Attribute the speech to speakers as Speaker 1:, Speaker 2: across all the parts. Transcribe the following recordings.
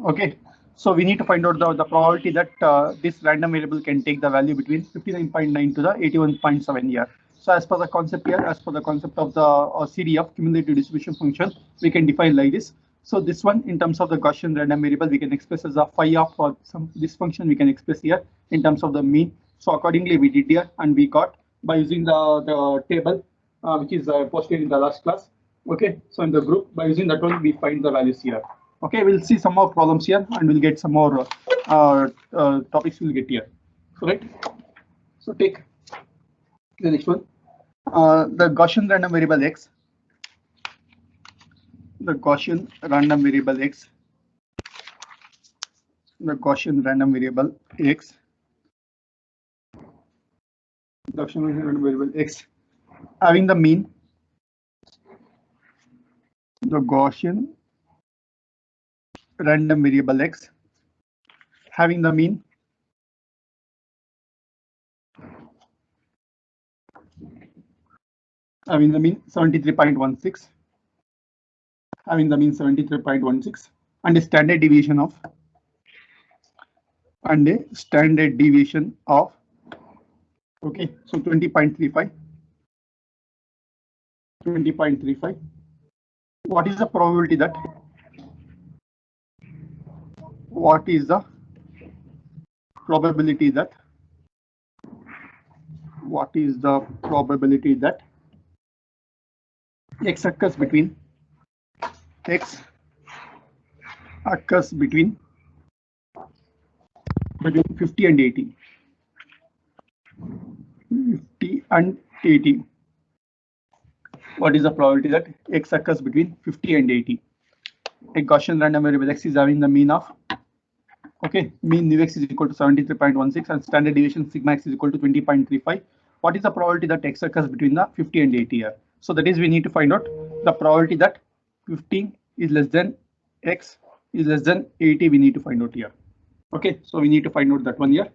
Speaker 1: Okay, so we need to find out the probability that this random variable can take the value between 59.9 to the 81.7 here. So as per the concept here, as per the concept of the CDF cumulative distribution function, we can define like this. So this one in terms of the Gaussian random variable, we can express as a phi of this function we can express here in terms of the mean. So accordingly we did here and we got by using the table which is posted in the last class. Okay, so in the group by using that one we find the values here. Okay, we'll see some more problems here and we'll get some more topics we'll get here. So right, so take the next one, the Gaussian random variable x, the Gaussian random variable x, the Gaussian random variable x, Gaussian random variable x having the mean, the Gaussian random variable x having the mean having the mean 73.16, having the mean 73.16 and a standard deviation of okay, so 20.35. What is the probability that x occurs between 50 and 80. 50 and 80. What is the probability that x occurs between 50 and 80? A Gaussian random variable x is having the mean of, okay, mean nu x is equal to 73.16 and standard deviation sigma x is equal to 20.35. What is the probability that x occurs between the 50 and 80 here? So that is we need to find out the probability that 50 is less than x is less than 80. We need to find out here. Okay, so we need to find out that one here.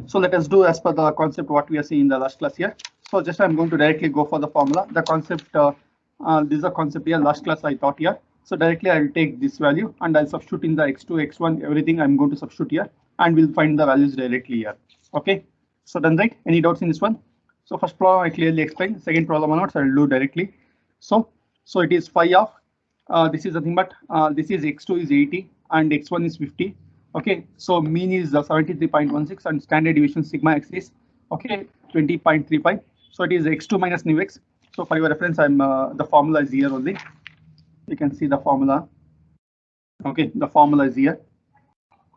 Speaker 1: So let us do as per the concept what we are seeing in the last class here. So just I'm going to directly go for the formula. The concept, this is a concept here. Last class I taught here. So directly I will take this value and I'll substitute in the x2, x1, everything I'm going to substitute here and we'll find the values directly here. Okay, so done, right? Any doubts in this one? So first problem I clearly explained. Second problem or not, so I'll do directly. So it is phi of this is nothing but this is x2 is 80 and x1 is 50. Okay, so mean is 73.16 and standard deviation sigma x is, okay, 20.35. So it is x2 minus nu x. So for your reference, I'm the formula is here only. You can see the formula. Okay, the formula is here.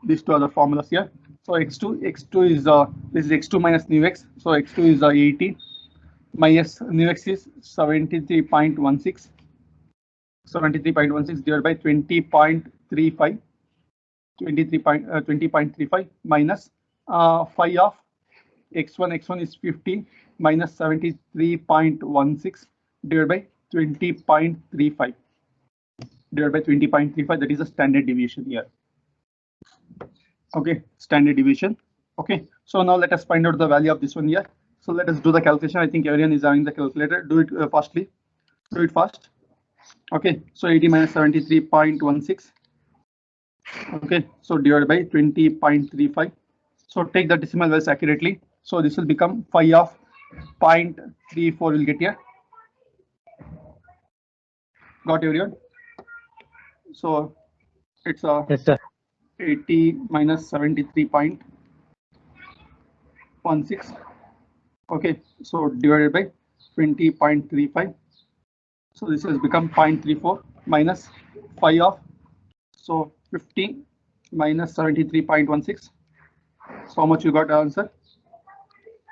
Speaker 1: These two are the formulas here. So x2 is this is x2 minus nu x. So x2 is 80 minus nu x is 73.16. 73.16 divided by 20.35. 20.35 minus phi of x1 is 50 minus 73.16 divided by 20.35 divided by 20.35. That is a standard deviation here. Okay, standard deviation. Okay, so now let us find out the value of this one here. So let us do the calculation. I think everyone is having the calculator. Do it fastly. Do it fast. Okay, so 80 minus 73.16. Okay, so divided by 20.35. So take the decimal values accurately. So this will become phi of 0.34 will get here. Got everyone? So it's a
Speaker 2: yes, sir.
Speaker 1: 80 minus 73.16. Okay, so divided by 20.35. So this has become 0.34 minus phi of, so 50 minus 73.16. So how much you got answer?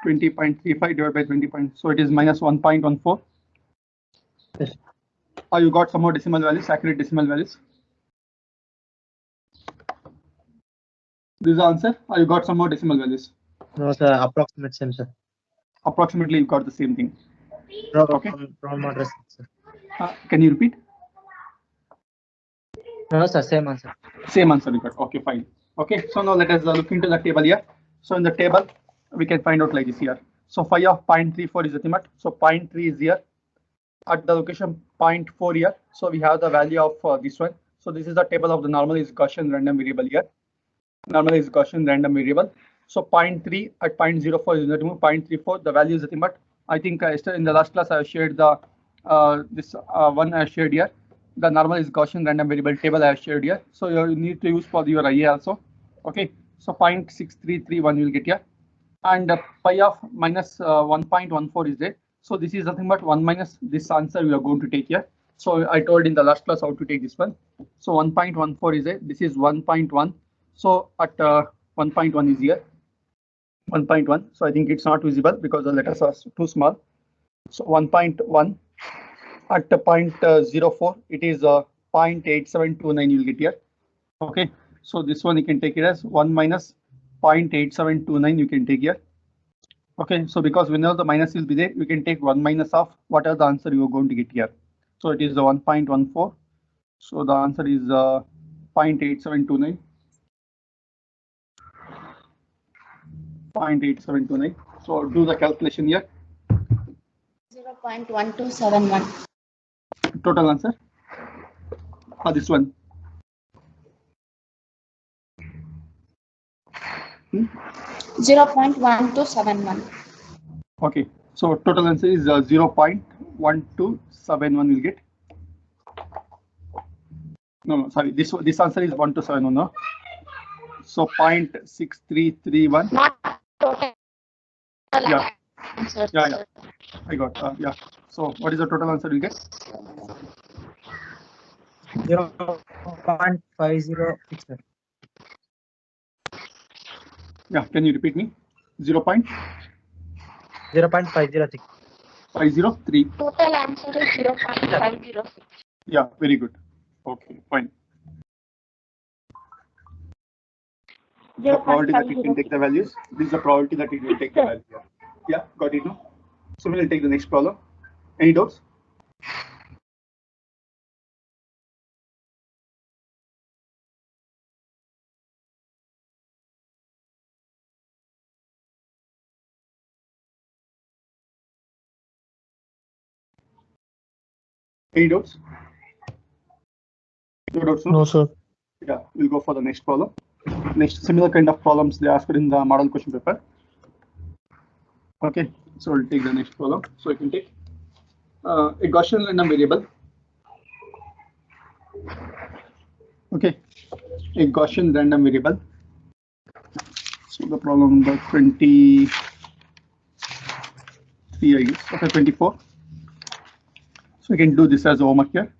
Speaker 1: 20.35 divided by 20. So it is minus 1.14.
Speaker 2: Yes.
Speaker 1: Or you got some more decimal values, accurate decimal values. This is the answer. Or you got some more decimal values?
Speaker 2: No, sir. Approximate same, sir.
Speaker 1: Approximately you got the same thing. Okay.
Speaker 2: From address, sir.
Speaker 1: Can you repeat?
Speaker 2: No, sir. Same answer.
Speaker 1: Same answer we got. Okay, fine. Okay, so now let us look into the table here. So in the table, we can find out like this here. So phi of 0.34 is nothing but, so 0.3 is here. At the location 0.4 here, so we have the value of this one. So this is the table of the normalized Gaussian random variable here. Normalized Gaussian random variable. So 0.3 at 0.04 is nothing but 0.34. The value is nothing but, I think in the last class I have shared the this one I have shared here. The normalized Gaussian random variable table I have shared here. So you need to use for your IA also. Okay. So 0.6331 you will get here. And pi of minus 1.14 is there. So this is nothing but 1 minus this answer we are going to take here. So I told in the last class how to take this one. So 1.14 is there. This is 1.1. So at 1.1 is here. 1.1. So I think it's not visible because the letters are too small. So 1.1 at 0.04 it is 0.8729 you'll get here. Okay. So this one you can take it as 1 minus 0.8729 you can take here. Okay, so because whenever the minus will be there, you can take 1 minus of whatever the answer you are going to get here. So it is 1.14. So the answer is 0.8729. 0.8729. So do the calculation here.
Speaker 3: 0.1271.
Speaker 1: Total answer. This one.
Speaker 3: 0.1271.
Speaker 1: Okay, so total answer is 0.1271 will get. No, sorry, this answer is 1271. No. So 0.6331.
Speaker 3: Not total.
Speaker 1: Yeah.
Speaker 3: Answer.
Speaker 1: Yeah. I got. Yeah. So what is the total answer you get?
Speaker 2: 0.506.
Speaker 1: Yeah. Can you repeat me?
Speaker 2: 0.506.
Speaker 1: 503.
Speaker 3: Total answer is 0.506.
Speaker 1: Yeah. Very good. Okay. Fine. The probability that it can take the values. This is the probability that it will take the value. Yeah. Got it. No. So we'll take the next problem. Any doubts? Any doubts? No doubts.
Speaker 2: No, sir.
Speaker 1: Yeah. We'll go for the next problem. Next similar kind of problems they asked in the model question paper. Okay. So we'll take the next problem. So you can take a Gaussian random variable. Okay. A Gaussian random variable. So the problem number 23, I guess. Okay, 24. So we can do this as homework here.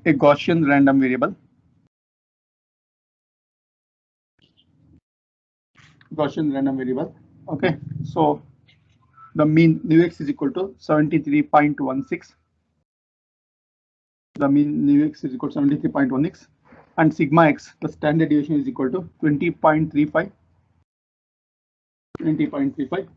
Speaker 1: A Gaussian random variable. Gaussian random variable. Okay. So the mean nu x is equal to 73.16. The mean nu x is equal to 73.16, and sigma x, the standard deviation, is equal to 20.35. 20.35.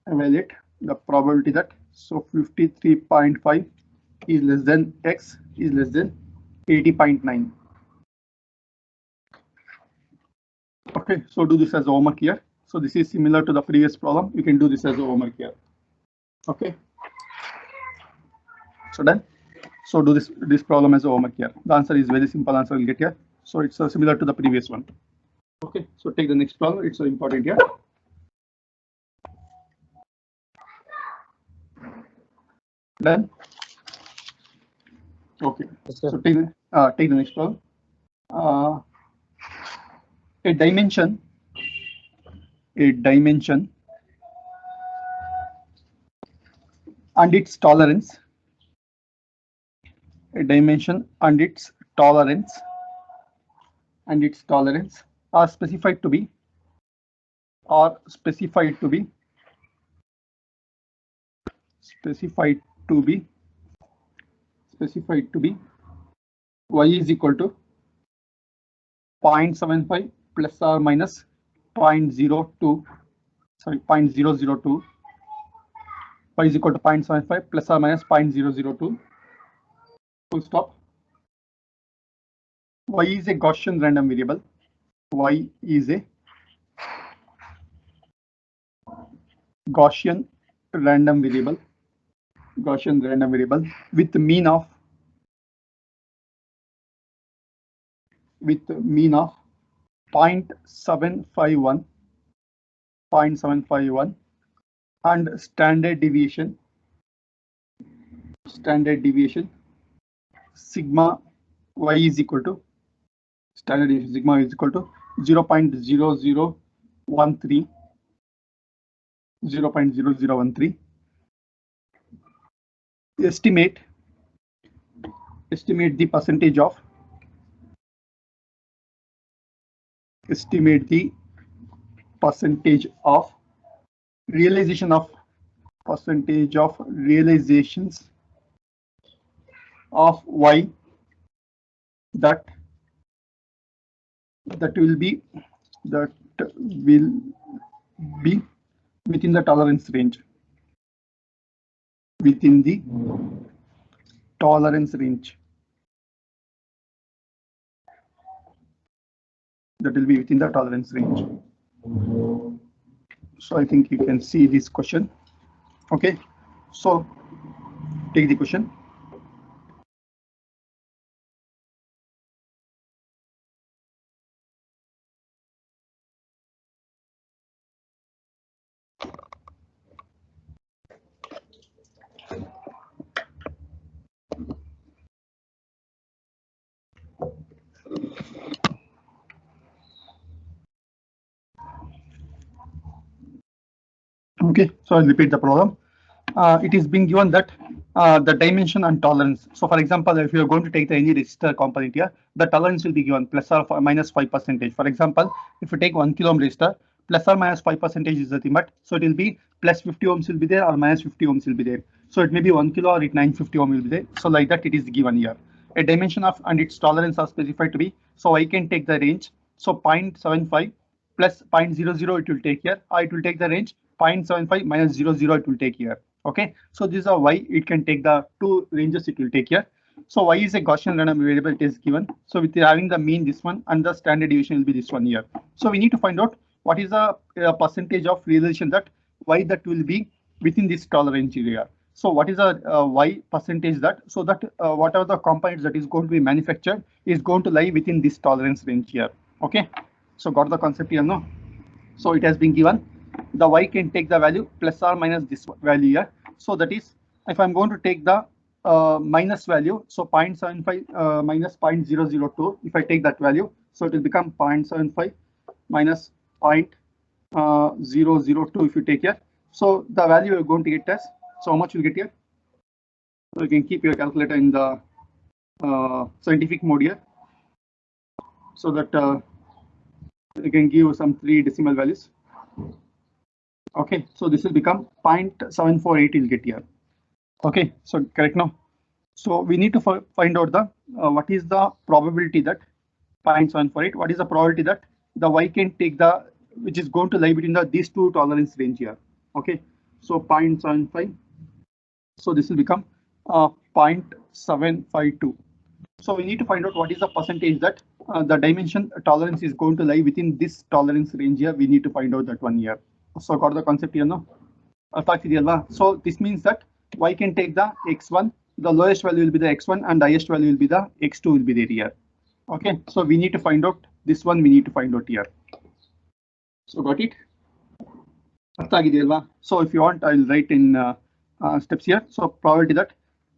Speaker 1: Evaluate the probability that 53.5 is less than x is less than 80.9. Okay, so do this as homework here. So this is similar to the previous problem. You can do this as homework here. Okay. So done. So do this problem as homework here. The answer is very simple answer we'll get here. So it's similar to the previous one. Okay, so take the next problem. It's so important here. Done. Okay.
Speaker 2: Yes,
Speaker 1: So take the next problem. A dimension and its tolerance. A dimension and its tolerance are specified to be y is equal to 0.75 plus or minus 0.02. Sorry, 0.002. Y is equal to 0.75 plus or minus 0.002. Full stop. Y is a Gaussian random variable. Y is a Gaussian random variable. Gaussian random variable with mean of 0.751 and standard deviation sigma y is equal to standard deviation sigma is equal to 0.0013 estimate the percentage of realizations of y that will be within the tolerance range. That will be within the tolerance range. So I think you can see this question. Okay, so take the question. Okay, so I'll repeat the problem. It is being given that the dimension and tolerance. So for example, if you are going to take any resistor component here, the tolerance will be given plus or minus 5%. For example, if you take 1 kilo ohm resistor, plus or minus 5% is the thing, but so it will be plus 50 ohms will be there or minus 50 ohms will be there. So it may be 1 kilo or it 950 ohm will be there. So like that it is given here. A dimension of and its tolerance are specified to be. So I can take the range. So 0.75 plus 0.00 it will take here, or it will take the range 0.75 minus 00 it will take here. Okay, so these are y, it can take the two ranges it will take here. So y is a Gaussian random variable, it is given. So with having the mean this one and the standard deviation will be this one here. So we need to find out what is the percentage of realization that y that will be within this tolerance area. So what is the y percentage that, so that whatever the components that is going to be manufactured is going to lie within this tolerance range here. Okay, so got the concept here, no? So it has been given the y can take the value plus or minus this value here. So that is, if I'm going to take the minus value, so 0.75 minus 0.002, if I take that value, so it will become 0.75 minus 0.002 if you take here. So the value you're going to get as, so how much you get here? So you can keep your calculator in the scientific mode here, so that you can give some 3 decimal values. Okay, so this will become 0.748 you'll get here. Okay, so correct now. So we need to find out the what is the probability that 0.748, what is the probability that the y can take the, which is going to lie between these two tolerance range here. Okay, so 0.75, so this will become 0.752. So we need to find out what is the percentage that the dimension tolerance is going to lie within this tolerance range here. We need to find out that one here. So got the concept here, no? So this means that y can take the x1, the lowest value will be the x1 and the highest value will be the x2 will be there here. Okay, so we need to find out this one, we need to find out here. So got it? So if you want, I'll write in steps here. So probability that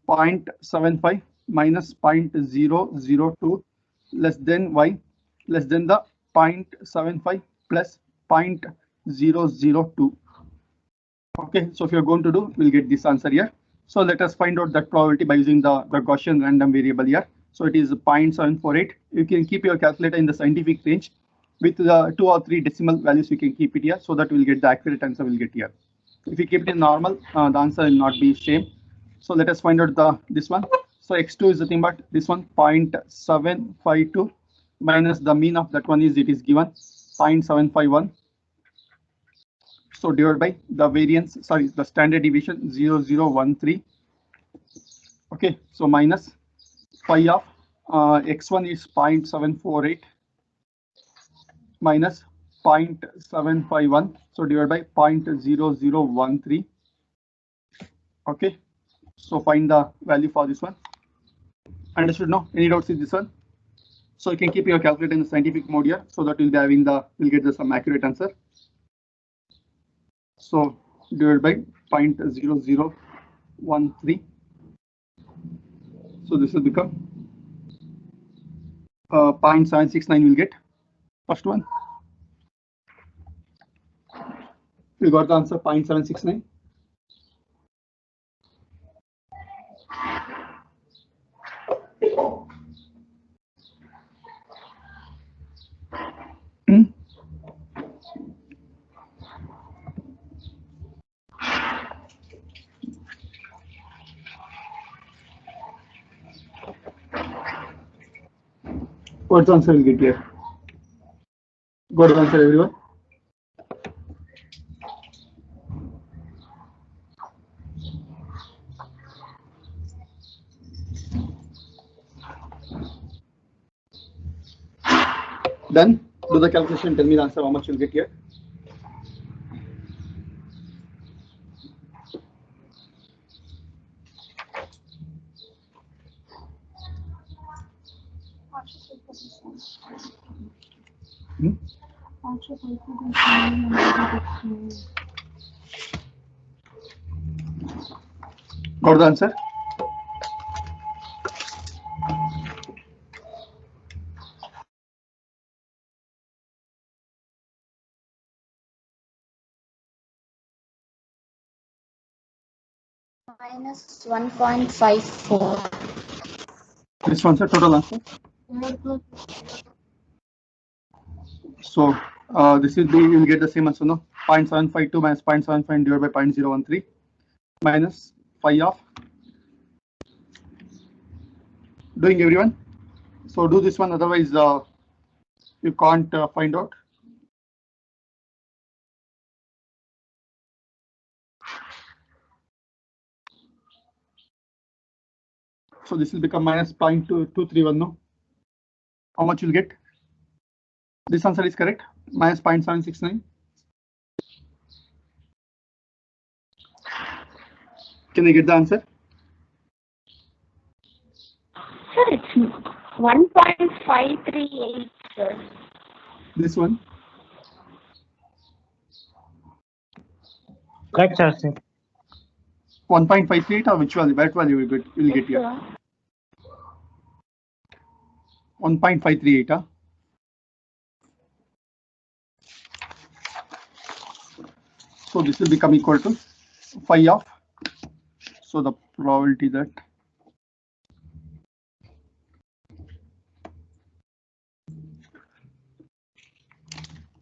Speaker 1: 0.75 minus 0.002 less than y less than the 0.75 plus 0.002. Okay, so if you're going to do, we'll get this answer here. So let us find out that probability by using the Gaussian random variable here. So it is 0.748. You can keep your calculator in the scientific range with the 2 or 3 decimal values. You can keep it here, so that we'll get the accurate answer we'll get here. If you keep it in normal, the answer will not be same. So let us find out this one. So x2 is the thing, but this one 0.752 minus the mean of that one is, it is given 0.751. So divided by the variance, sorry, the standard deviation 0013. Okay, so minus phi of x1 is 0.748 minus 0.751. So divided by 0.0013. Okay, So find the value for this one. Understood? No? Any doubts in this one? So you can keep your calculator in the scientific mode here, so that you'll be having you'll get the some accurate answer. So divided by 0.0013. So this will become 0.769 will get first one. We got the answer 0.769. What's the answer we'll get here? Got the answer, everyone? Done? Do the calculation, tell me the answer, how much you'll get here. Got the answer?
Speaker 3: Minus 1.54.
Speaker 1: This one's a total answer. So this will be, you'll get the same answer, no? 0.752 minus 0.75 divided by 0.013 minus 5 of. Doing, everyone? So do this one, otherwise you can't find out. So this will become minus 0.2231, no? How much you'll get? This answer is correct, minus 0.769. Can I get the answer?
Speaker 3: Sir, it's 1.538, sir.
Speaker 1: This one?
Speaker 2: Correct, sir.
Speaker 1: 1.538 or which value? That value will get here. 1.538, huh? So this will become equal to 5 of. So the probability that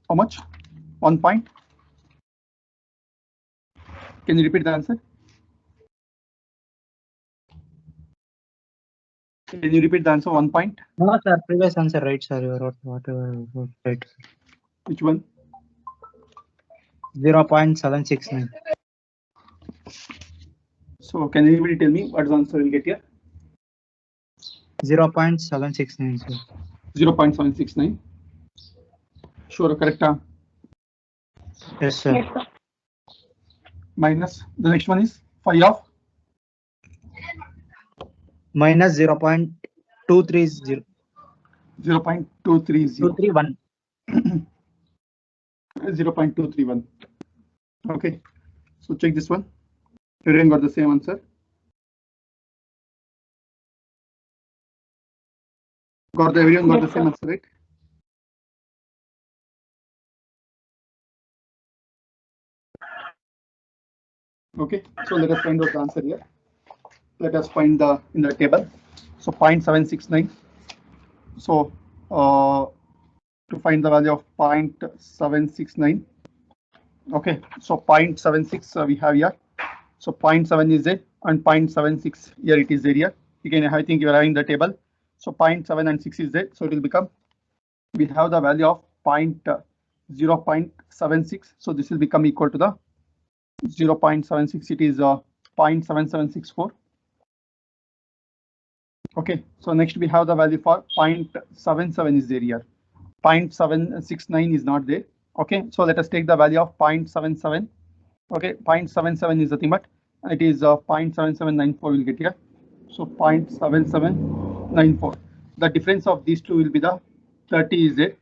Speaker 1: how much? 1 point. Can you repeat the answer? Can you repeat the answer? 1 point?
Speaker 2: No, sir. Previous answer, right, sir. You wrote whatever. Right.
Speaker 1: Which one?
Speaker 2: 0.769.
Speaker 1: So can anybody tell me what the answer we'll get here?
Speaker 2: 0.769, sir.
Speaker 1: 0.769. Sure, correct.
Speaker 2: Yes, sir.
Speaker 3: Yes, sir.
Speaker 1: Minus the next one is 5 of.
Speaker 2: Minus 0.230.
Speaker 1: 0.230.
Speaker 2: 231.
Speaker 1: 0.231. Okay, so check this one. Everyone got the same answer. Everyone got the same answer, right? Okay, so let us find out the answer here. Let us find the in the table. So 0.769. So to find the value of 0.769. Okay, so 0.76 we have here. So 0.7 is there and 0.76 here it is there here. You can, I think you are having the table. So 0.7 and 6 is there. So it will become, we have the value of 0.76. So this will become equal to the 0.76. It is 0.7764. Okay, so next we have the value for 0.77 is there here. 0.769 is not there. Okay, so let us take the value of 0.77. Okay, 0.77 is the thing, but it is 0.7794 will get here. So 0.7794. The difference of these two will be the 30 is there.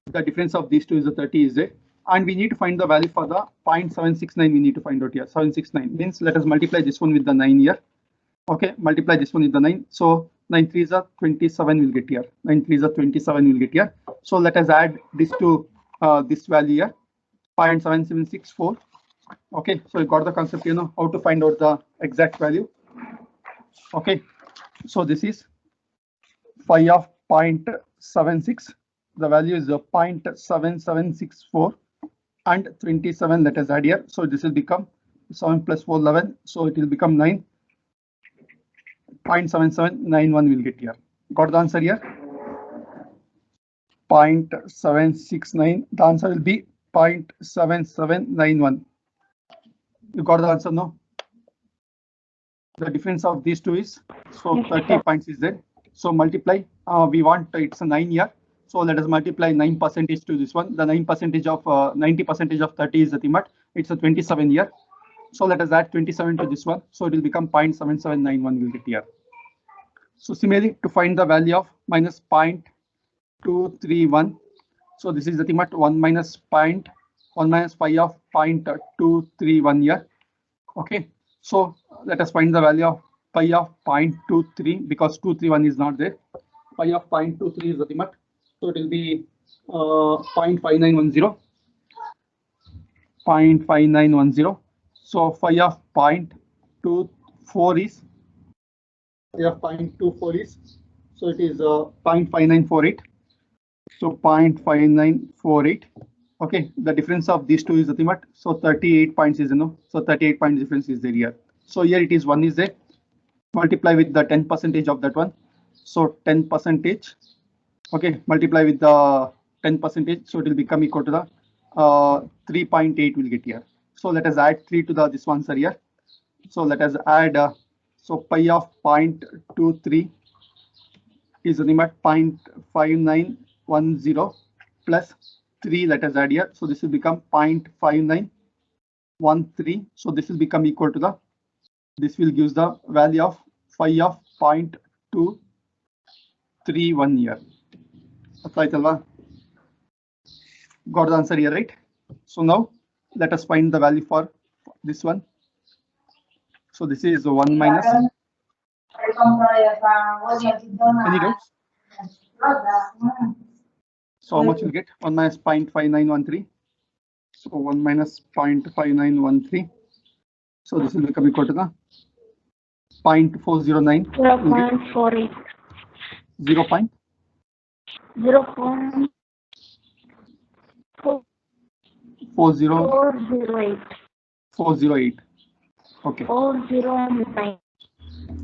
Speaker 1: The difference of these two is the 30 is there. And we need to find the value for the 0.769 we need to find out here. 769 means let us multiply this one with the 9 here. Okay, multiply this one with the 9. So 9 3s are 27 will get here. 9 3s are 27 will get here. So let us add this to this value here. 0.7764. Okay, so you got the concept, you know how to find out the exact value. Okay, so this is phi of 0.76. The value is 0.7764 and 27. Let us add here. So this will become 7 plus 4 11. So it will become 9. 0.7791 will get here. Got the answer here? 0.769. The answer will be 0.7791. You got the answer now? The difference of these two is, so 30 points is there. So multiply, we want it's a 9 here. So let us multiply 9% to this one. The 9% of 90% of 30 is the thing, but it's a 27 here. So let us add 27 to this one. So it will become 0.7791 will get here. So similarly, to find the value of minus 0.231. So this is the thing, but 1 minus phi of 0.231 here. Okay. So let us find the value of pi of 0.23 because 231 is not there. Pi of 0.23 is the limit. So it will be 0.5910. 0.5910. So phi of 0.24 is so it is 0.5948. So 0.5948. Okay, the difference of these two is the limit. So 38 points is so 38 point difference is there here. So here it is 1 is there. Multiply with the 10% of that one. So 10%. Okay, multiply with the 10%. So it will become equal to the 3.8 will get here. So let us add 3 to the this one answer here. So let us add so pi of 0.23 is the limit 0.5910 plus 3. Let us add here. So this will become 0.5913. So this will become equal to the, this will give the value of phi of 0.231 here. Got the answer here, right? So now let us find the value for this one. So this is 1 minus. Any doubts? So how much you get? 1 minus 0.5913. So 1 minus 0.5913. So this will become equal to the 0.409.
Speaker 3: 0.48.
Speaker 1: 0.
Speaker 3: 408.
Speaker 1: 408. Okay.
Speaker 3: 409.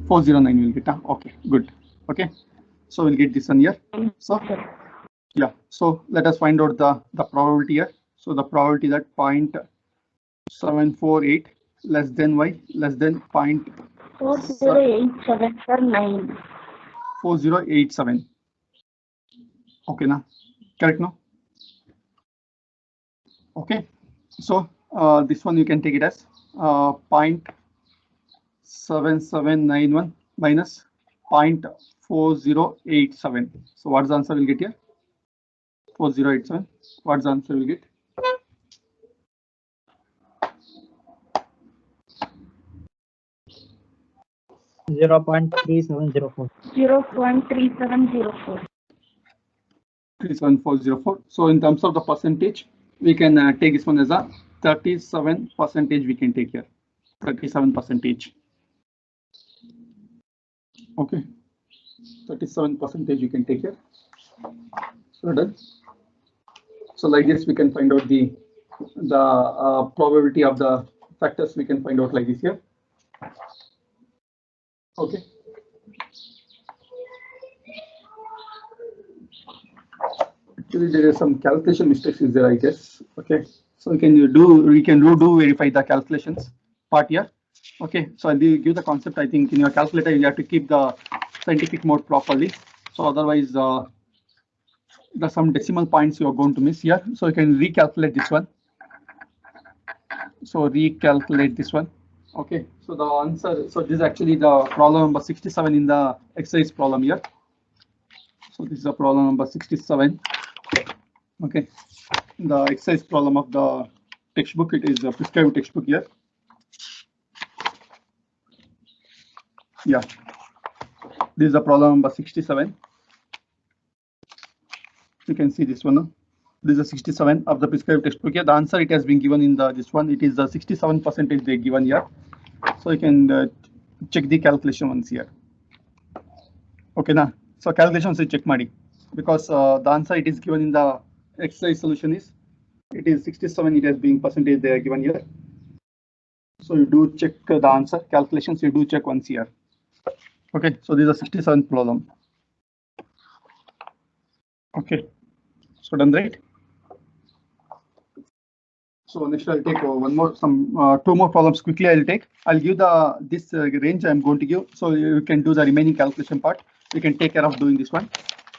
Speaker 1: 409 will get. Okay, good. Okay, so we'll get this one here. So yeah, so let us find out the probability here. So the probability that 0.748 less than y less than
Speaker 3: 4087 for 9.
Speaker 1: 4087. Okay, now correct now. Okay, so this one you can take it as 0.7791 minus 0.4087. So what's the answer we'll get here? 4087. What's the answer we'll get?
Speaker 2: Zero 0.3704.
Speaker 3: 0.3704.
Speaker 1: 37404. So in terms of the percentage, we can take this one as a 37%. We can take here 37%. Okay, 37% you can take here. So done. So like this, we can find out the probability of the factors. We can find out like this here. Okay. Actually, there is some calculation mistakes is there, I guess. Okay, so we can verify the calculations part here. Okay, so I'll give the concept. I think in your calculator you have to keep the scientific mode properly. So otherwise, there's some decimal points you are going to miss here. So you can recalculate this one. So recalculate this one. Okay, so the answer, so this is actually the problem number 67 in the exercise problem here. So this is the problem number 67. Okay, the exercise problem of the textbook, it is a prescribed textbook here. Yeah, this is the problem number 67. You can see this one. This is 67 of the prescribed textbook here. The answer, it has been given in the this one. It is the 67% they given here. So you can check the calculation once here. Okay, now so calculations check madi, because the answer it is given in the exercise solution is, it is 67. It has been percentage they are given here. So you do check the answer calculations. You do check once here. Okay, so this is a 67th problem. Okay, so done, right? So next I'll take two more problems quickly. I'll give this range I'm going to give. So you can do the remaining calculation part. You can take care of doing this one.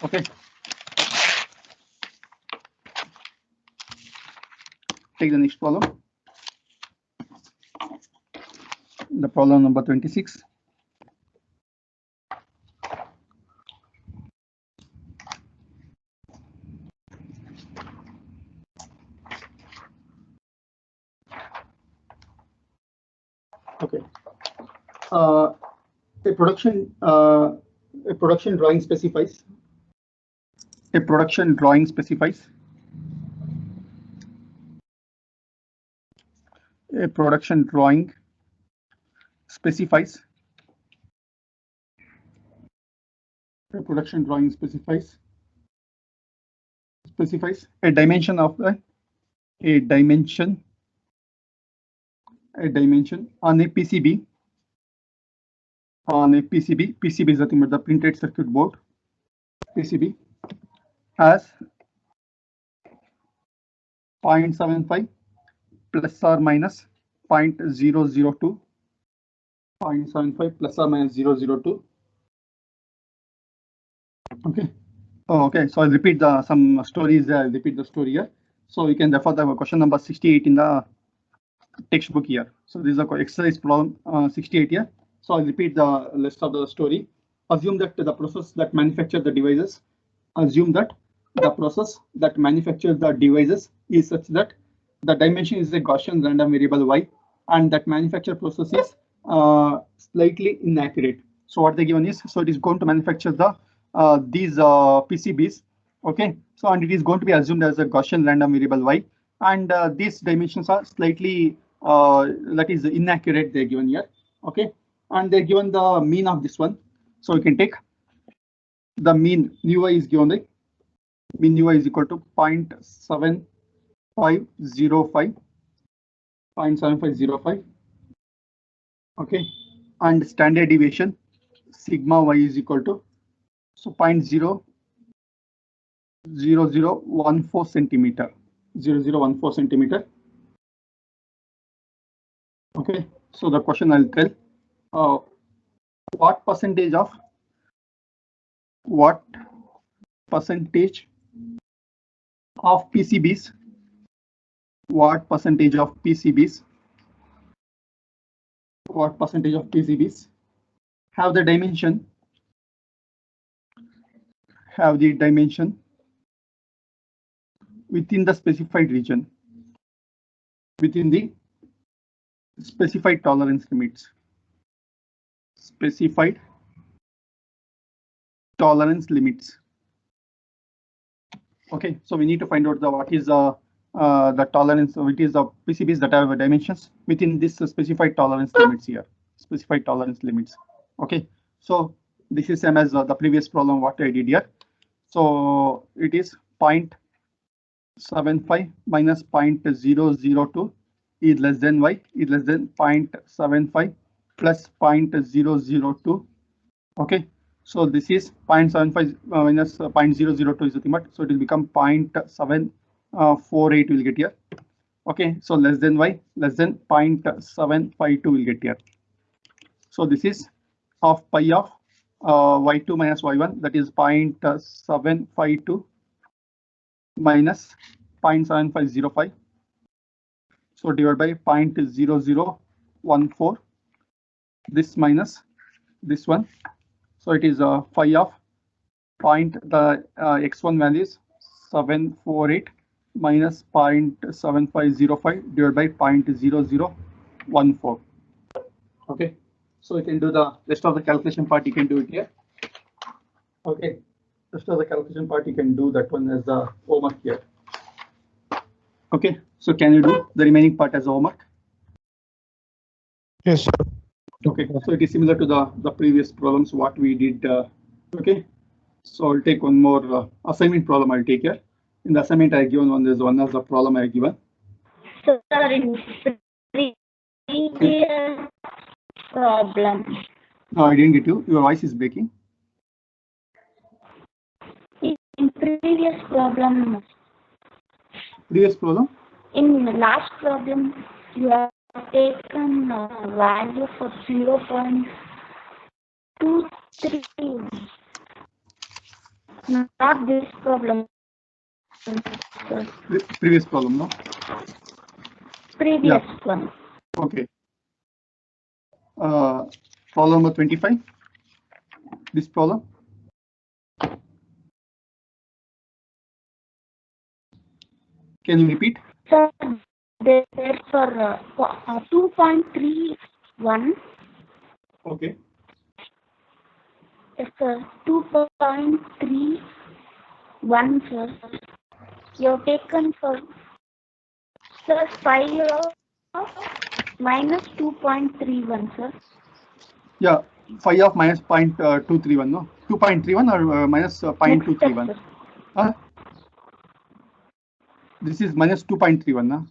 Speaker 1: Okay. Take the next problem. The problem number 26. Okay. A production drawing specifies. A production drawing specifies. A production drawing specifies. A production drawing specifies a dimension of a dimension on a PCB. PCB is nothing but the printed circuit board. PCB has 0.75 plus or minus 0.002. 0.75 plus or minus 0.002. Okay. Oh, okay. So I'll repeat some stories. I'll repeat the story here. So you can refer the question number 68 in the textbook here. So this is a exercise problem 68 here. So I'll repeat the rest of the story. Assume that the process that manufactures the devices. Assume that the process that manufactures the devices is such that the dimension is a Gaussian random variable y, and that manufacture process is slightly inaccurate. So what they given is, so it is going to manufacture the these PCBs. Okay, so and it is going to be assumed as a Gaussian random variable y, and these dimensions are slightly that is inaccurate. They're given here. Okay, and they're given the mean of this one. So you can take the mean ui is given, like mean ui is equal to 0.7505. 0.7505. Okay, and standard deviation sigma y is equal to, so 0.0014 centimeter. 0014 centimeter. Okay, so the question I'll tell, what percentage of PCBs, what percentage of PCBs have the dimension within the specified region, within the specified tolerance limits. Specified tolerance limits. Okay, so we need to find out what is the tolerance, which is the PCBs that have dimensions within this specified tolerance limits here. Specified tolerance limits. Okay, so this is same as the previous problem what I did here. So it is 0.75 minus 0.002 is less than y, is less than 0.75 plus 0.002. Okay, so this is 0.75 minus 0.002 is nothing but, so it will become 0.748 will get here. Okay, so less than y, less than 0.752 will get here. So this is of pi of y2 minus y1, that is 0.752 minus 0.7505. So divided by 0.0014. this minus this one. So it is phi of point, the x1 value is 748 minus 0.7505 divided by 0.0014. Okay, so you can do the rest of the calculation part, you can do it here. Okay, rest of the calculation part, you can do that one as the homework here. Okay, so can you do the remaining part as homework?
Speaker 2: Yes, sir.
Speaker 1: Okay, so it is similar to the previous problems what we did. Okay, so I'll take one more assignment problem. I'll take here. In the assignment I given one, there's one of the problem I given.
Speaker 3: Sir, in previous problem,
Speaker 1: No, I didn't get you. Your voice is breaking.
Speaker 3: in previous problem,
Speaker 1: Previous problem.
Speaker 3: in the last problem, you have taken value for 0.23. Not this problem, sir.
Speaker 1: Previous problem, no?
Speaker 3: Previous one.
Speaker 1: Okay. Problem number 25. This problem. Can you repeat?
Speaker 3: Sir, there for 2.31.
Speaker 1: Okay.
Speaker 3: Yes, sir. 2.31, sir. You have taken for sir 5 of minus 2.31, sir.
Speaker 1: Yeah, phi of minus 0.231, no? 2.31 or minus
Speaker 3: Next
Speaker 1: 0.231?
Speaker 3: step, sir.
Speaker 1: This is minus 2.31, no?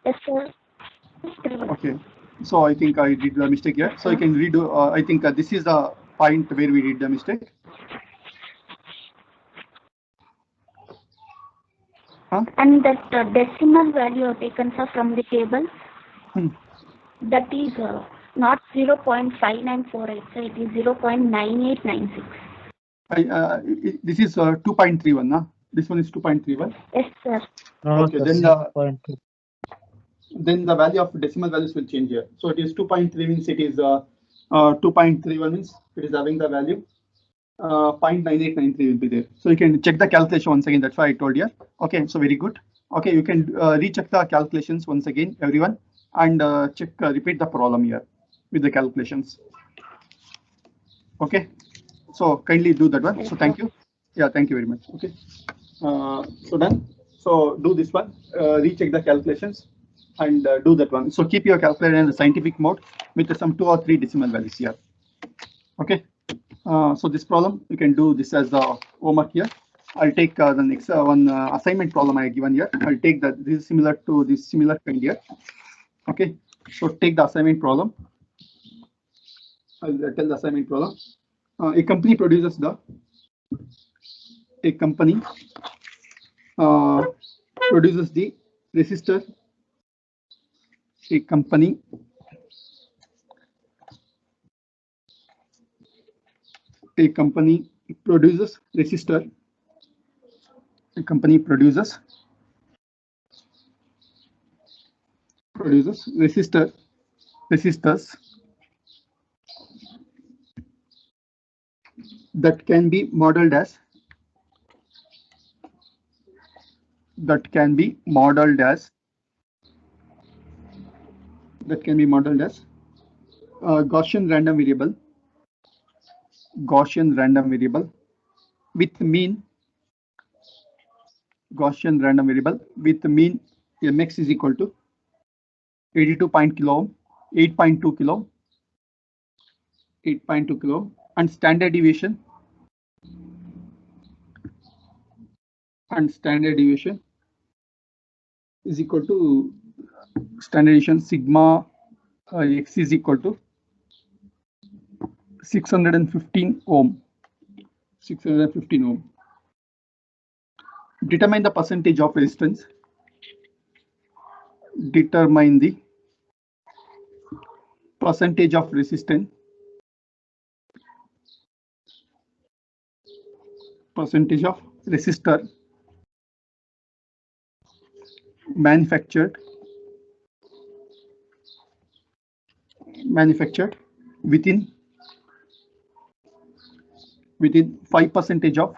Speaker 3: Yes, sir.
Speaker 1: Okay, so I think I did the mistake here. So you can redo. I think this is the point where we did the mistake. Huh?
Speaker 3: And that decimal value you have taken, sir, from the table, that is not 0.5948, sir. It is 0.9896.
Speaker 1: This is 2.31, no? This one is 2.31.
Speaker 3: Yes, sir.
Speaker 2: No,
Speaker 1: Okay,
Speaker 2: sir,
Speaker 1: then
Speaker 2: 0.2.
Speaker 1: then the value of decimal values will change here. So it is 2.3 means it is 2.31 means it is having the value 0.9893 will be there. So you can check the calculation once again. That's why I told you. Okay, so very good. Okay, you can recheck the calculations once again, everyone, and check repeat the problem here with the calculations. Okay, so kindly do that one. So thank you. Yeah, thank you very much. Okay, so done. So do this one, recheck the calculations and do that one. So keep your calculator in the scientific mode with some 2 or 3 decimal values here. Okay, so this problem you can do this as the homework here. I'll take the next one assignment problem I given here. I'll take that this is similar to this similar kind here. Okay, so take the assignment problem. I'll tell the assignment problem. A company produces the resistor. A company produces resistor. A company produces resistors that can be modeled as Gaussian random variable with mean mx is equal to 82 kilo ohm, 8.2 kilo ohm, and standard deviation is equal to sigma x is equal to 615 ohm. Determine the percentage of resistance. Determine the percentage of resistance resistor manufactured manufactured within 5%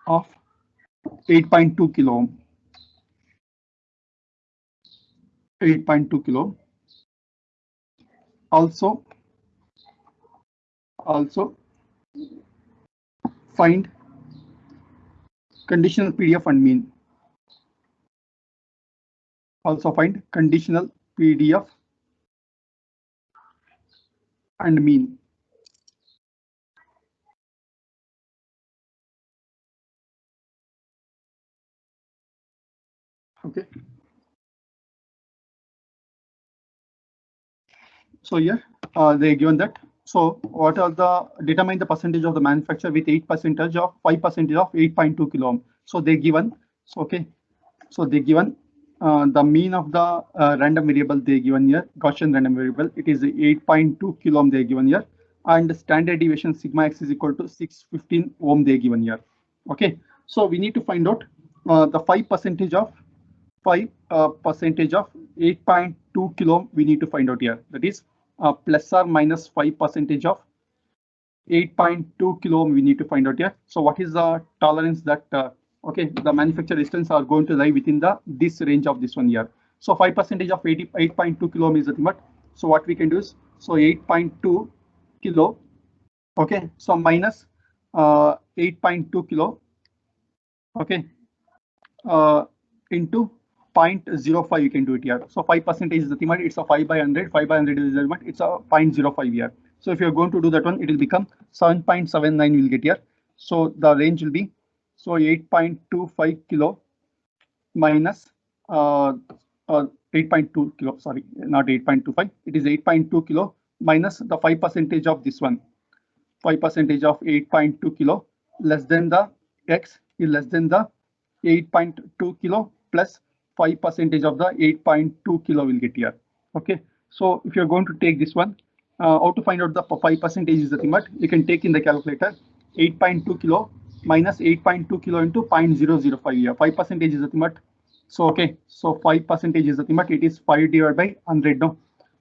Speaker 1: of 8.2 kilo ohm. 8.2 kilo. Also find conditional PDF and mean. Also find conditional PDF and mean. Okay. So here they given that. So what are the determine the percentage of the manufacturer with 8% of 5% of 8.2 kilo ohm. So they given. So okay. So they given the mean of the random variable they given here, Gaussian random variable. It is 8.2 kilo ohm they given here, and standard deviation sigma x is equal to 615 ohm they given here. Okay. So we need to find out the 5% of 8.2 kilo ohm we need to find out here. That is plus or minus 5% of 8.2 kilo ohm we need to find out here. So what is the tolerance that okay, the manufacturer resistance are going to lie within this range of this one here. So 5% of 8.2 kilo ohm is the limit. So what we can do is, so 8.2 kilo, okay, so minus 8.2 kilo, okay, into 0.05 you can do it here. So 5% is the limit. It's a 5 by 100. 5 by 100 is the limit. It's a 0.05 here. So if you're going to do that one, it will become 7.79 we'll get here. So the range will be, so 8.25 kilo minus 8.2 kilo, sorry, not 8.25, it is 8.2 kilo minus the 5% of this one. 5% of 8.2 kilo less than the x is less than the 8.2 kilo plus 5% of the 8.2 kilo will get here. Okay, so if you're going to take this one, how to find out the 5% is the limit, you can take in the calculator 8.2 kilo minus 8.2 kilo into 0.005 here. 5% is the limit. So okay, so 5% is the limit. It is 5 divided by 100. No,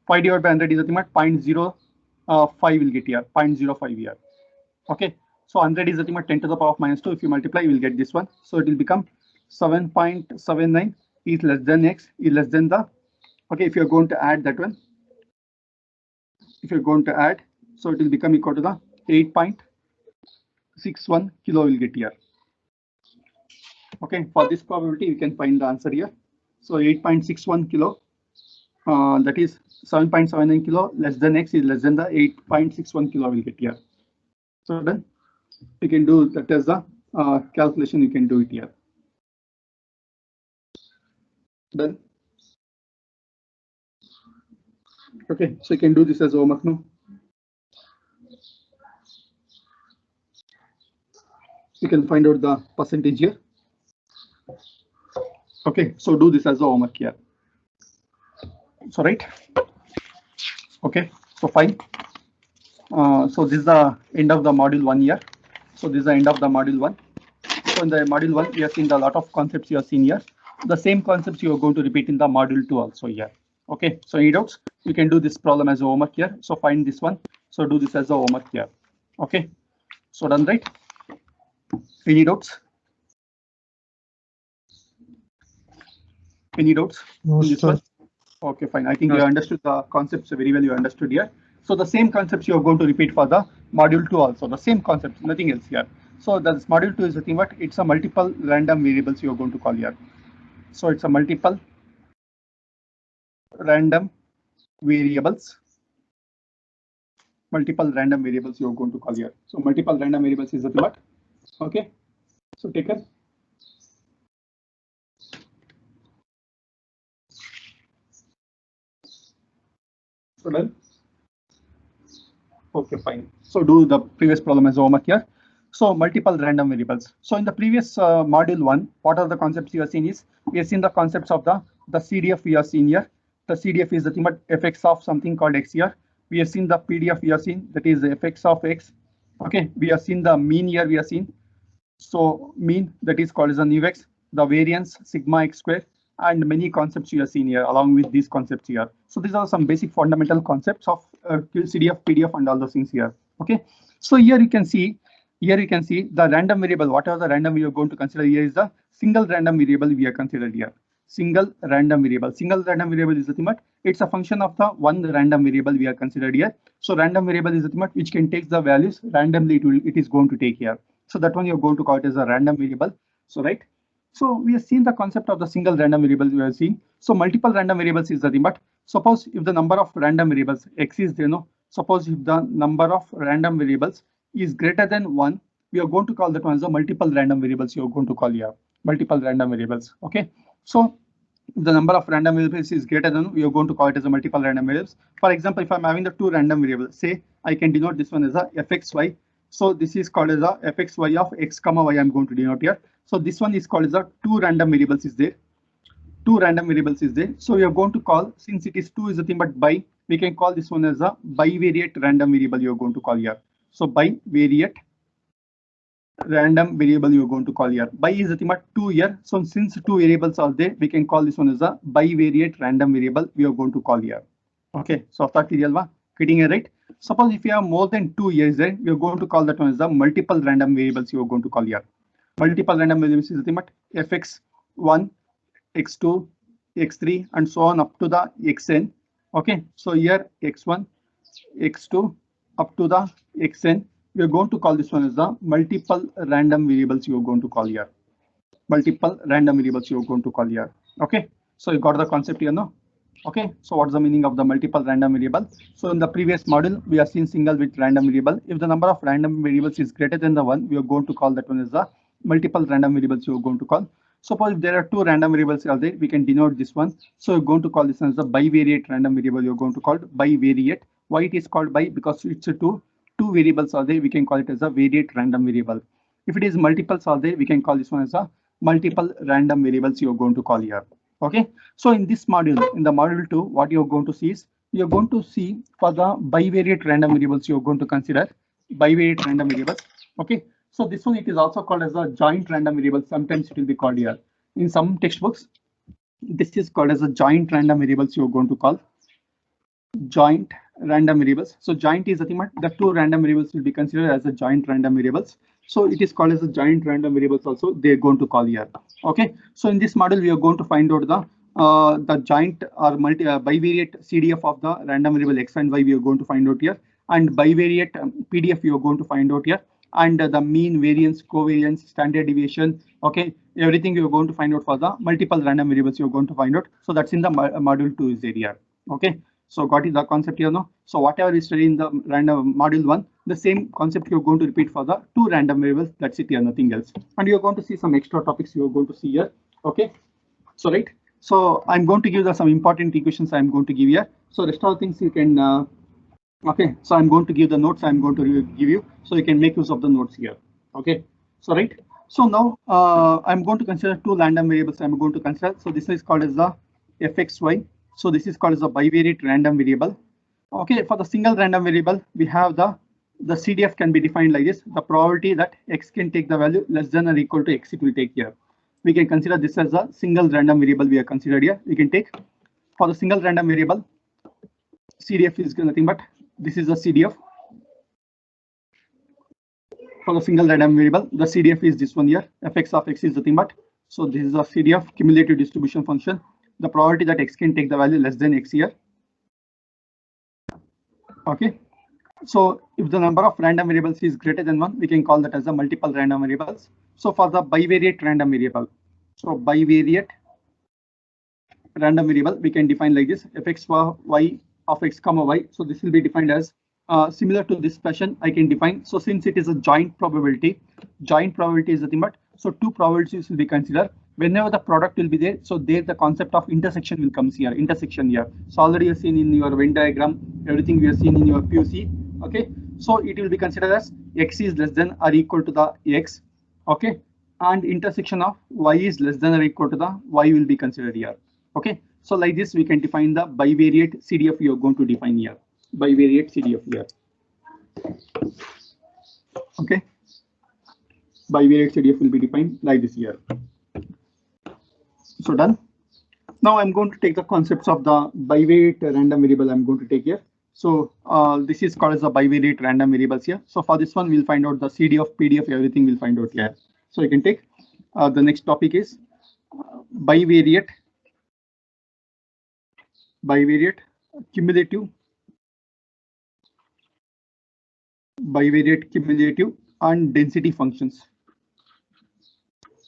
Speaker 1: 5 divided by 100 is the limit. 0.05 will get here. 0.05 here. Okay, so 100 is the limit. 10 to the power of minus 2. If you multiply, you will get this one. So it will become 7.79 is less than x is less than the. Okay, if you are going to add that one, if you're going to add, so it will become equal to the 8.61 kilo will get here. Okay, for this probability, you can find the answer here. So 8.61 kilo, that is 7.79 kilo less than x is less than the 8.61 kilo will get here. So then you can do that as the calculation, you can do it here. Then okay, so you can do this as homework now. You can find out the percentage here. Okay, so do this as a homework here. So right. Okay, so fine. So this is the end of the module 1 here. So this is the end of the module 1. So in the module 1, we have seen a lot of concepts you have seen here. The same concepts you are going to repeat in the module 2 also here. Okay, so any doubts? You can do this problem as a homework here. So find this one. So do this as a homework here. Okay, so done, right? Any doubts? Any doubts in this one? Okay, fine. I think you understood the concepts very well. You understood here. So the same concepts you are going to repeat for the module 2 also. The same concepts, nothing else here. So this module 2 is the thing, but it's a multiple random variables you are going to call here. So it's a multiple random variables. Multiple random variables you are going to call here. So multiple random variables is the what? Okay. So take care. So done. Okay, fine. So do the previous problem as homework here. So multiple random variables. So in the previous module 1, what are the concepts you have seen is, we have seen the concepts of the CDF we have seen here. The CDF is the fx of something called x here. We have seen the PDF we have seen, that is fx of x. Okay, we have seen the mean here we have seen. So mean, that is called as a nu x, the variance sigma x square, and many concepts you have seen here along with these concepts here. So these are some basic fundamental concepts of CDF, PDF, and all those things here. Okay, so here you can see the random variable. Whatever the random we are going to consider here is the single random variable we are considered here. Single random variable. Single random variable is nothing but it's a function of the one random variable we are considered here. So random variable is nothing but which can take the values randomly. It is going to take here. So that one you're going to call it as a random variable. So right. So we have seen the concept of the single random variable we have seen. So multiple random variables is nothing but suppose if the number of random variables x is there, no. Suppose if the number of random variables is greater than 1, we are going to call that one as a multiple random variables. You are going to call here multiple random variables. Okay. So if the number of random variables is greater than, we are going to call it as a multiple random variables. For example, if I'm having the two random variables, say I can denote this one as a fxy. So this is called as a fxy of x comma y. I'm going to denote here. So this one is called as a two random variables is there. Two random variables is there. So we are going to call, since it is two is nothing but bi, we can call this one as a bivariate random variable. You are going to call here. So bivariate random variable you are going to call here. Bi is nothing but 2 here. So since two variables are there, we can call this one as a bivariate random variable we are going to call here. Okay, so after getting it right. Suppose if you have more than 2 years there, we are going to call that one as the multiple random variables you are going to call here. Multiple random variables is nothing but fx1, x2, x3, and so on up to the xn. Okay, so here x1, x2 up to the xn. We are going to call this one as the multiple random variables you are going to call here. Multiple random variables you are going to call here. Okay, so you got the concept here, no? Okay, so what's the meaning of the multiple random variable? So in the previous module, we have seen single with random variable. If the number of random variables is greater than the one, we are going to call that one as the multiple random variables you are going to call. Suppose if there are two random variables are there, we can denote this one. So you're going to call this as the bivariate random variable. You're going to call it bivariate. Why it is called bi? Because it's a two variables are there. We can call it as a variate random variable. If it is multiples are there, we can call this one as a multiple random variables you're going to call here. Okay, so in this module, in the module 2, what you're going to see is you're going to see for the bivariate random variables you're going to consider bivariate random variables. Okay, so this one it is also called as a joint random variable. Sometimes it will be called here in some textbooks. This is called as a joint random variables you're going to call joint random variables. So joint is nothing but the two random variables will be considered as a joint random variables. So it is called as a joint random variables also they're going to call here. Okay, so in this model we are going to find out the joint or bivariate CDF of the random variable x and y we are going to find out here, and bivariate PDF you are going to find out here, and the mean, variance, covariance, standard deviation. Okay, everything you are going to find out for the multiple random variables you are going to find out. So that's in the module 2 is there here. Okay, so got it the concept here now. So whatever is studied in the random module 1, the same concept you're going to repeat for the two random variables. That's it here, nothing else. And you're going to see some extra topics you're going to see here. Okay, so right. So I'm going to give some important equations I'm going to give here. So rest of the things you can okay, so I'm going to give the notes I'm going to give you, so you can make use of the notes here. Okay, so right. So now I'm going to consider two random variables I'm going to consider. So this is called as the fxy. So this is called as a bivariate random variable. Okay, for the single random variable, we have the CDF can be defined like this. The probability that x can take the value less than or equal to x it will take here. We can consider this as a single random variable we are considered here. We can take for the single random variable, CDF is nothing but this is the CDF. For the single random variable, the CDF is this one here. Fx of x is nothing but, so this is a CDF cumulative distribution function. The probability that x can take the value less than x here. Okay, so if the number of random variables is greater than 1, we can call that as a multiple random variables. So for the bivariate random variable, so bivariate random variable we can define like this: fx for y of x comma y. So this will be defined as similar to this fashion I can define. So since it is a joint probability is nothing but, so two probabilities will be considered. Whenever the product will be there, so there the concept of intersection will come here. Intersection here. So already you have seen in your Venn diagram, everything we have seen in your PUC. Okay, so it will be considered as x is less than or equal to the x. Okay, and intersection of y is less than or equal to the y will be considered here. Okay, so like this we can define the bivariate CDF you are going to define here. Bivariate CDF here. Okay, bivariate CDF will be defined like this here. So done. Now I'm going to take the concepts of the bivariate random variable I'm going to take here. So this is called as the bivariate random variables here. So for this one, we'll find out the CDF, PDF, everything we'll find out here. So you can take the next topic is bivariate cumulative, bivariate cumulative and density functions.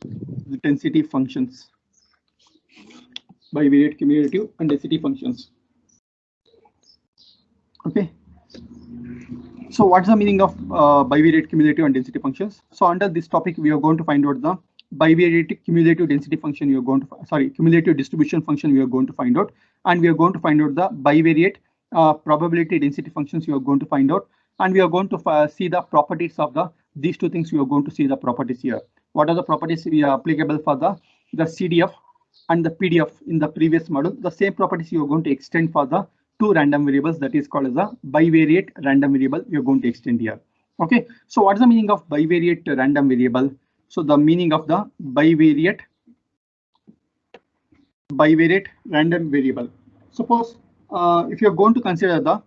Speaker 1: The density functions. Bivariate cumulative and density functions. Okay. So what's the meaning of bivariate cumulative and density functions? So under this topic, we are going to find out the bivariate cumulative density function. You are going to cumulative distribution function. We are going to find out, and we are going to find out the bivariate probability density functions. You are going to find out, and we are going to see the properties of these two things. We are going to see the properties here. What are the properties we are applicable for the CDF and the PDF in the previous model? The same properties you are going to extend for the two random variables, that is called as a bivariate random variable. You're going to extend here. Okay, so what's the meaning of bivariate random variable? So the meaning of the bivariate random variable. Suppose if you're going to consider the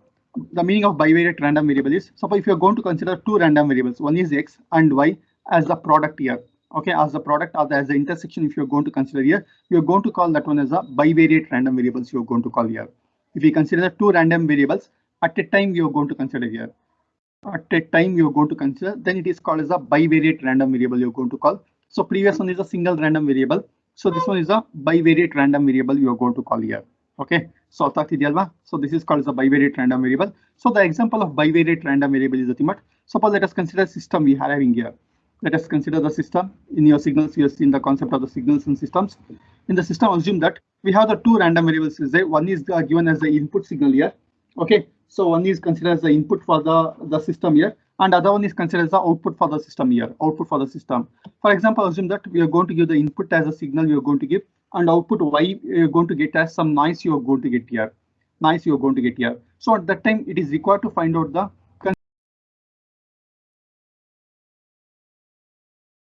Speaker 1: meaning of bivariate random variable is, suppose if you're going to consider two random variables, one is x and y as the product here. Okay, as the product or as the intersection, if you're going to consider here, you're going to call that one as a bivariate random variables. You're going to call here. If we consider two random variables at a time, you're going to consider here. At a time you're going to consider, then it is called as a bivariate random variable you're going to call. So previous one is a single random variable. So this one is a bivariate random variable you're going to call here. Okay, so this is called as a bivariate random variable. So the example of bivariate random variable is the suppose let us consider system we are having here. Let us consider the system. In your signals, you have seen the concept of the signals and systems. In the system, assume that we have the two random variables. One is given as the input signal here. Okay, so one is considered as the input for the system here, and other one is considered as the output for the system here. Output for the system. For example, assume that we are going to give the input as a signal you are going to give, and output y you are going to get as some noise you are going to get here. Noise you are going to get here. So at that time, it is required to find out the